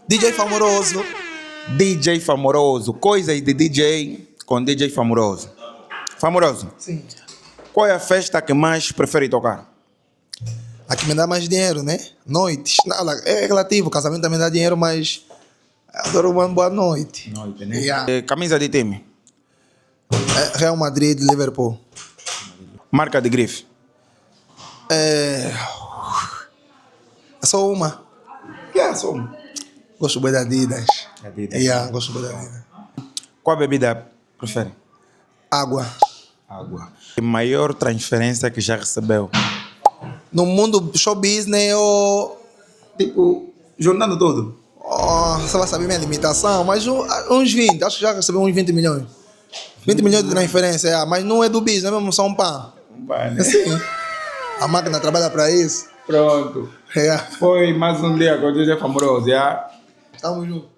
DJ Famoroso. DJ Famoroso. Coisas de DJ com DJ Famoroso. Famoroso, Sim. qual é a festa que mais prefere tocar? A que me dá mais dinheiro, né? Noites. Nada, é relativo, casamento também dá dinheiro, mas adoro uma boa noite. Noite, né? Yeah. Camisa de time. Real Madrid, Liverpool. Marca de grife. É só uma. Só uma. Gosto bem da Adidas. Adidas. Yeah, gosto bem da Adidas. Qual bebida prefere? Água. Água. Maior transferência que já recebeu? No mundo show business, Tipo, juntando tudo. você vai saber minha limitação, mas uns 20. Acho que já recebeu uns 20 milhões. 20 milhões de transferência, mas não é do business, é mesmo só um pá. Sim. A máquina trabalha para isso. Pronto. Yeah. Foi mais um dia com o DJ Famoroso, já? Tamo junto.